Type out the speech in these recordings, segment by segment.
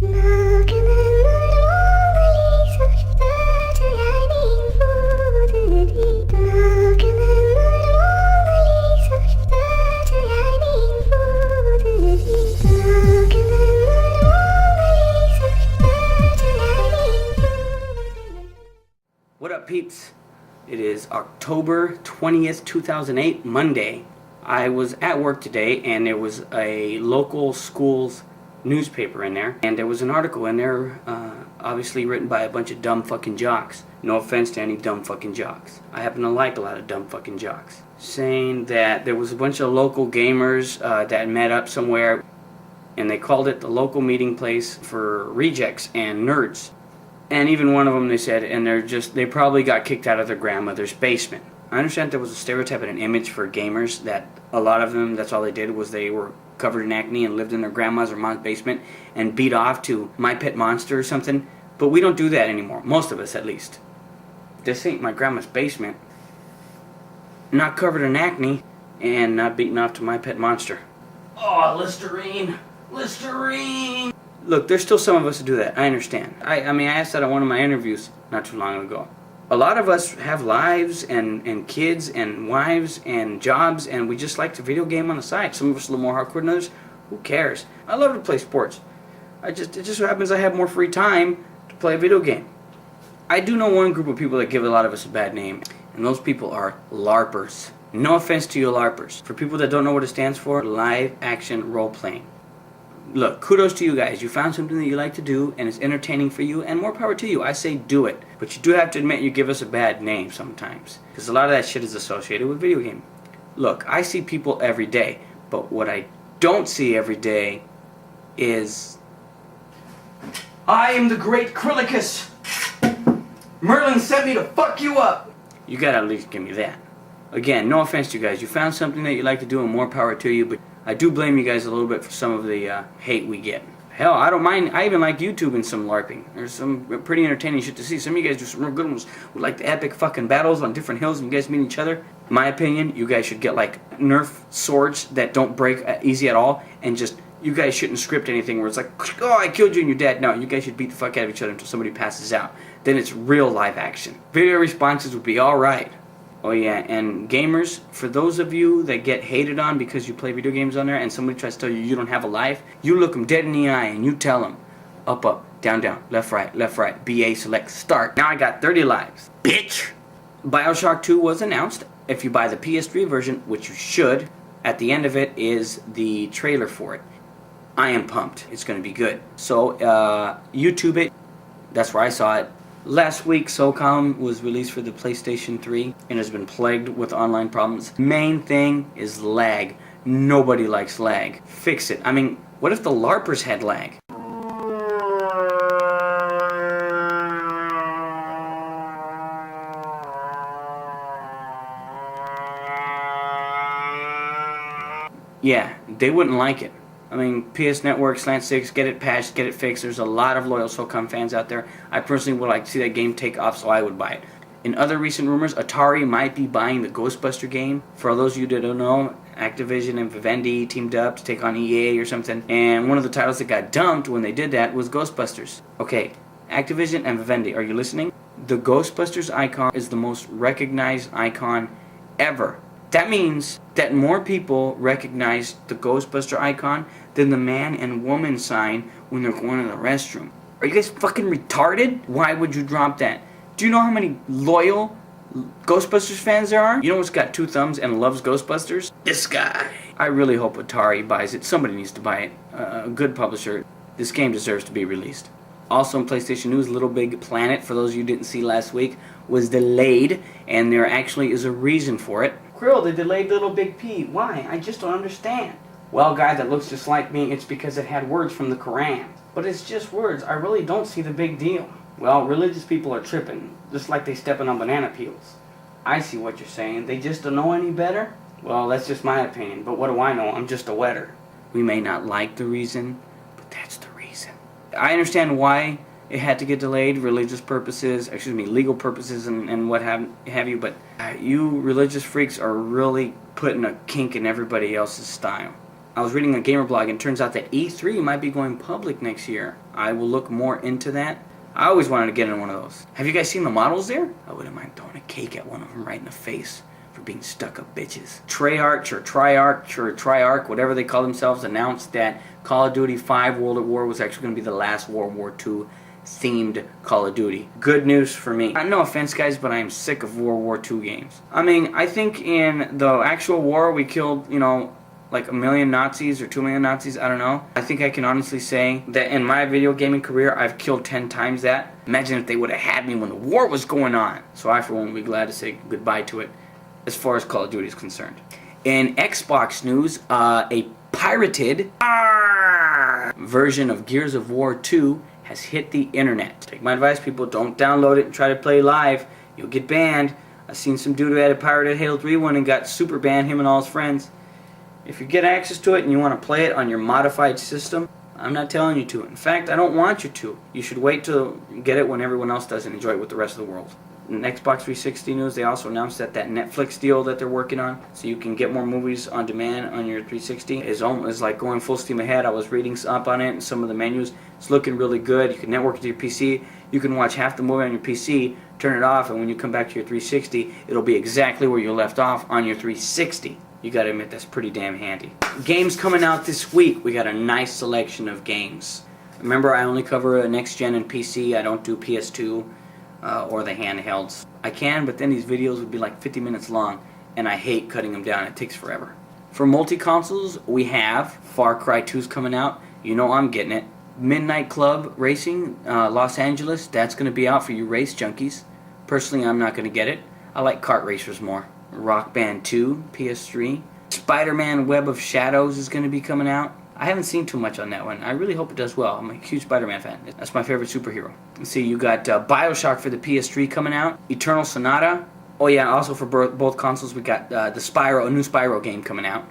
What up, peeps? It is October 20th, 2008, Monday. I was at work today and there was a local school's newspaper in there, and there was an article in there, obviously written by a bunch of dumb fucking jocks. No offense to any dumb fucking jocks. I happen to like a lot of dumb fucking jocks. Saying that there was a bunch of local gamers that met up somewhere, and they called it the local meeting place for rejects and nerds. And even one of them, they said, and they probably got kicked out of their grandmother's basement. I understand there was a stereotype and an image for gamers that a lot of them, that's all they did was they were covered in acne and lived in their grandma's or mom's basement and beat off to My Pet Monster or something. But we don't do that anymore, most of us at least. This ain't my grandma's basement. Not covered in acne and not beating off to My Pet Monster. Oh, Listerine! Listerine! Look, there's still some of us who do that. I understand. I mean, I asked that on one of my interviews not too long ago. A lot of us have lives and kids and wives and jobs, and we just like to video game on the side. Some of us a little more hardcore than others. Who cares? I love to play sports. It just so happens I have more free time to play a video game. I do know one group of people that give a lot of us a bad name, and those people are LARPers. No offense to you LARPers. For people that don't know what it stands for, live action role playing. Look, kudos to you guys. You found something that you like to do and it's entertaining for you, and more power to you. I say do it. But you do have to admit you give us a bad name sometimes, because a lot of that shit is associated with video game. Look, I see people every day, but what I don't see every day is I am the great Krillicus. Merlin sent me to fuck you up. You gotta at least give me that. Again, no offense to you guys. You found something that you like to do and more power to you, but I do blame you guys a little bit for some of the hate we get. Hell, I don't mind. I even like YouTube and some LARPing. There's some pretty entertaining shit to see. Some of you guys do some real good ones with like the epic fucking battles on different hills and you guys meet each other. In my opinion, you guys should get like Nerf swords that don't break easy at all, and just, you guys shouldn't script anything where it's like, oh, I killed you and you're dead. No, you guys should beat the fuck out of each other until somebody passes out. Then it's real live action. Video responses would be alright. Oh yeah, and gamers, for those of you that get hated on because you play video games on there and somebody tries to tell you you don't have a life, you look them dead in the eye and you tell them, up, up, down, down, left, right, BA, select, start. Now I got 30 lives. Bitch! BioShock 2 was announced. If you buy the PS3 version, which you should, at the end of it is the trailer for it. I am pumped. It's going to be good. So, YouTube it. That's where I saw it. Last week, SOCOM was released for the PlayStation 3 and has been plagued with online problems. Main thing is lag. Nobody likes lag. Fix it. I mean, what if the LARPers had lag? Yeah, they wouldn't like it. I mean, PS Network, Slant 6, get it patched, get it fixed. There's a lot of loyal SOCOM fans out there. I personally would like to see that game take off, so I would buy it. In other recent rumors, Atari might be buying the Ghostbuster game. For those of you that don't know, Activision and Vivendi teamed up to take on EA or something. And one of the titles that got dumped when they did that was Ghostbusters. Okay, Activision and Vivendi, are you listening? The Ghostbusters icon is the most recognized icon ever. That means that more people recognize the Ghostbuster icon than the man and woman sign when they're going to the restroom. Are you guys fucking retarded? Why would you drop that? Do you know how many loyal Ghostbusters fans there are? You know what's got 2 thumbs and loves Ghostbusters? This guy. I really hope Atari buys it. Somebody needs to buy it. A good publisher. This game deserves to be released. Also in PlayStation News, Little Big Planet, for those of you who didn't see last week, was delayed, and there actually is a reason for it. Krill, they delayed Little Big P. Why? I just don't understand. Well, guy that looks just like me, it's because it had words from the Quran. But it's just words. I really don't see the big deal. Well, religious people are tripping, just like they stepping on banana peels. I see what you're saying. They just don't know any better? Well, that's just my opinion, but what do I know? I'm just a wetter. We may not like the reason, but that's the reason. I understand why it had to get delayed, religious purposes, legal purposes and what have you, but you religious freaks are really putting a kink in everybody else's style. I was reading a gamer blog, and it turns out that E3 might be going public next year. I will look more into that. I always wanted to get in one of those. Have you guys seen the models there? I wouldn't mind throwing a cake at one of them right in the face for being stuck-up bitches. Treyarch or Triarch, whatever they call themselves, announced that Call of Duty 5 World at War was actually going to be the last World War II themed Call of Duty. Good news for me. No offense, guys, but I am sick of World War II games. I mean, I think in the actual war we killed, like 1 million Nazis or 2 million Nazis, I don't know. I think I can honestly say that in my video gaming career, I've killed 10 times that. Imagine if they would have had me when the war was going on. So I, for one, would be glad to say goodbye to it as far as Call of Duty is concerned. In Xbox news, a pirated version of Gears of War 2 has hit the internet. Take my advice, people, don't download it and try to play live. You'll get banned. I've seen some dude who had a pirated Halo 3 one and got super banned, him and all his friends. If you get access to it and you want to play it on your modified system, I'm not telling you to. In fact, I don't want you to. You should wait to get it when everyone else does and enjoy it with the rest of the world. In Xbox 360 news, they also announced that Netflix deal that they're working on, so you can get more movies on demand on your 360, is like going full steam ahead. I was reading up on it and some of the menus. It's looking really good. You can network it to your PC. You can watch half the movie on your PC, turn it off, and when you come back to your 360, it'll be exactly where you left off on your 360. You gotta admit, that's pretty damn handy. Games coming out this week. We got a nice selection of games. Remember, I only cover next gen and PC. I don't do PS2 or the handhelds. I can, but then these videos would be like 50 minutes long, and I hate cutting them down. It takes forever. For multi-consoles, we have Far Cry 2's coming out. You know I'm getting it. Midnight Club Racing, Los Angeles. That's gonna be out for you race junkies. Personally, I'm not gonna get it. I like kart racers more. Rock Band 2, PS3. Spider-Man Web of Shadows is going to be coming out. I haven't seen too much on that one. I really hope it does well. I'm a huge Spider-Man fan. That's my favorite superhero. Let's see, you got Bioshock for the PS3 coming out. Eternal Sonata. Oh yeah, also for both consoles we got a new Spyro game coming out.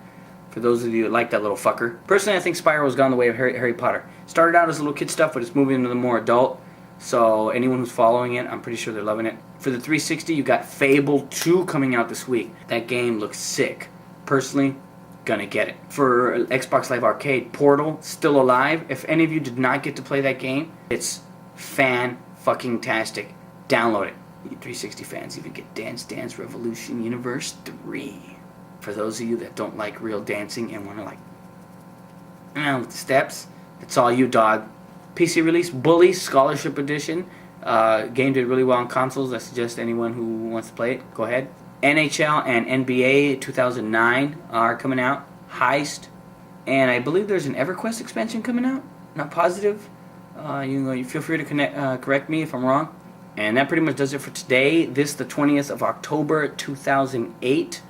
For those of you that like that little fucker. Personally, I think Spyro's gone the way of Harry Potter. Started out as little kid stuff, but it's moving into the more adult. So anyone who's following it, I'm pretty sure they're loving it. For the 360, you got Fable 2 coming out this week. That game looks sick. Personally, gonna get it. For Xbox Live Arcade, Portal, still alive. If any of you did not get to play that game, it's fan-fucking-tastic. Download it. You 360 fans even get Dance Dance Revolution Universe 3. For those of you that don't like real dancing and want to with the steps, it's all you, dog. PC release, Bully Scholarship Edition. Game did really well on consoles. I suggest anyone who wants to play it, go ahead. NHL and NBA 2009 are coming out. Heist. And I believe there's an EverQuest expansion coming out. Not positive. You feel free to correct me if I'm wrong. And that pretty much does it for today. This the 20th of October 2008.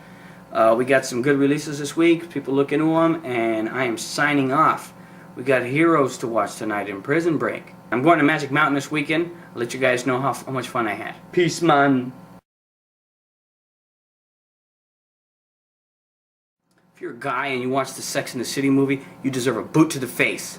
We got some good releases this week. People look into them. And I am signing off. We got Heroes to watch tonight in Prison Break. I'm going to Magic Mountain this weekend. I'll let you guys know how much fun I had. Peace, man. If you're a guy and you watch the Sex and the City movie, you deserve a boot to the face.